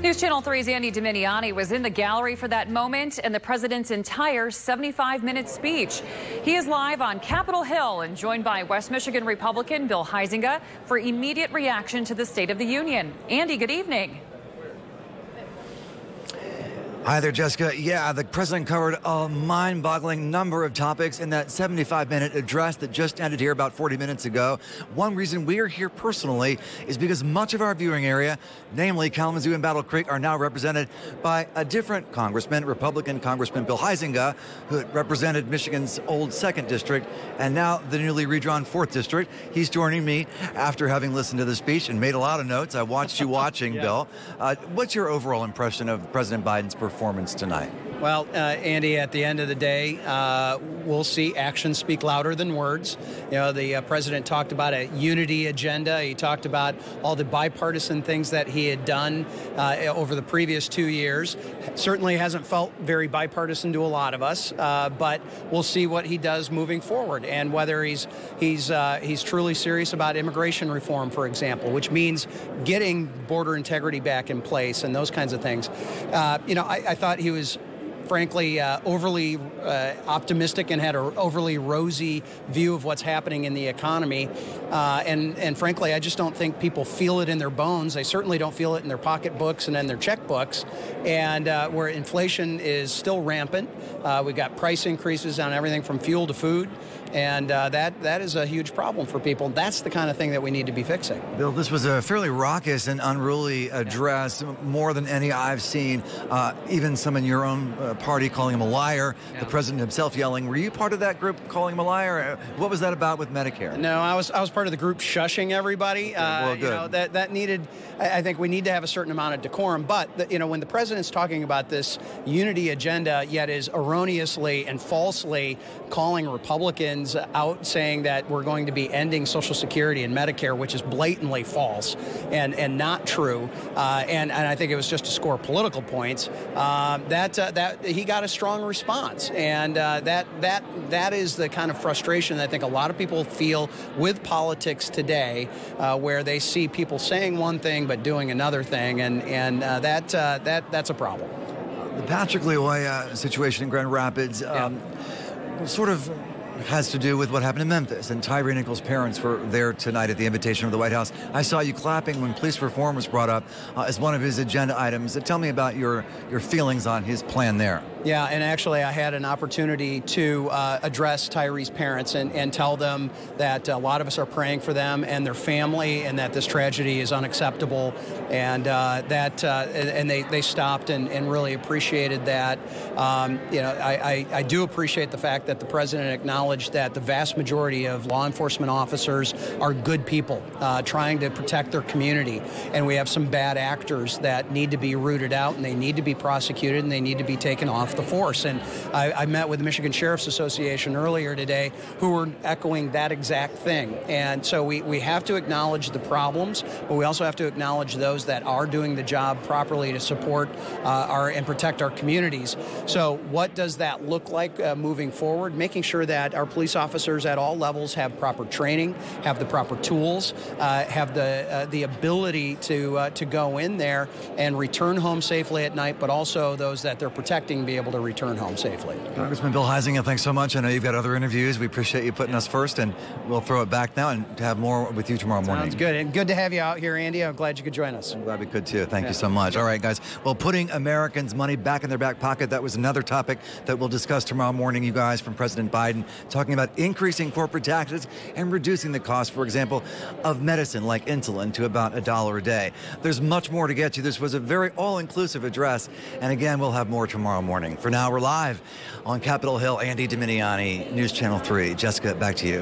News Channel 3's Andy Dominiani was in the gallery for that moment and the president's entire 75-minute speech. He is live on Capitol Hill and joined by West Michigan Republican Bill Huizenga for immediate reaction to the State of the Union. Andy, good evening. Hi there, Jessica. Yeah, the president covered a mind-boggling number of topics in that 75-minute address that just ended here about 40 minutes ago. One reason we are here personally is because much of our viewing area, namely Kalamazoo and Battle Creek, are now represented by a different congressman, Republican Congressman Bill Huizenga, who represented Michigan's old 2nd District and now the newly redrawn 4th District. He's joining me after having listened to the speech and made a lot of notes. I watched you watching, yeah. Bill. What's your overall impression of President Biden's performance tonight? Well, Andy, at the end of the day, we'll see actions speak louder than words. You know, the president talked about a unity agenda. He talked about all the bipartisan things that he had done over the previous 2 years. Certainly hasn't felt very bipartisan to a lot of us, but we'll see what he does moving forward and whether he's truly serious about immigration reform, for example, which means getting border integrity back in place and those kinds of things. I thought he was frankly overly optimistic and had an overly rosy view of what's happening in the economy. And frankly, I just don't think people feel it in their bones. They certainly don't feel it in their pocketbooks and in their checkbooks. And where inflation is still rampant, we've got price increases on everything from fuel to food. And that is a huge problem for people. That's the kind of thing that we need to be fixing. Bill, this was a fairly raucous and unruly address, more than any I've seen. Even some in your own party calling him a liar, the president himself yelling. Were you part of that group calling him a liar? What was that about with Medicare? No, I was part of the group shushing everybody. Well, good. That needed, I think we need to have a certain amount of decorum. But, when the president's talking about this unity agenda, yet is erroneously and falsely calling Republicans out saying that we're going to be ending Social Security and Medicare, which is blatantly false and not true, and I think it was just to score political points, that he got a strong response, and that is the kind of frustration that I think a lot of people feel with politics today, where they see people saying one thing but doing another thing, and that's a problem. The Patrick Lioy situation in Grand Rapids sort of has to do with what happened in Memphis, and Tyre Nichols' parents were there tonight at the invitation of the White House. I saw you clapping when police reform was brought up as one of his agenda items. Tell me about your feelings on his plan there. Yeah, and actually I had an opportunity to address Tyre's parents and tell them that a lot of us are praying for them and their family, and that this tragedy is unacceptable, and they stopped and really appreciated that. I do appreciate the fact that the president acknowledged that the vast majority of law enforcement officers are good people trying to protect their community, and we have some bad actors that need to be rooted out, and they need to be prosecuted, and they need to be taken off the force. And I met with the Michigan Sheriff's Association earlier today, who were echoing that exact thing. And so we have to acknowledge the problems, but we also have to acknowledge those that are doing the job properly to support and protect our communities. So what does that look like moving forward? Making sure that our police officers at all levels have proper training, have the proper tools, have the ability to go in there and return home safely at night, but also those that they're protecting be able to return home safely. Congressman Bill Huizenga, thanks so much. I know you've got other interviews. We appreciate you putting us first, and we'll throw it back now and have more with you tomorrow morning. Sounds good. And good to have you out here, Andy. I'm glad you could join us. I'm glad we could, too. Thank you so much. All right, guys. Well, putting Americans' money back in their back pocket, that was another topic that we'll discuss tomorrow morning, you guys, from President Biden, talking about increasing corporate taxes and reducing the cost, for example, of medicine like insulin to about $1 a day. There's much more to get to. This was a very all-inclusive address. And again, we'll have more tomorrow morning. For now, we're live on Capitol Hill. Andy Dominiani, News Channel 3. Jessica, back to you.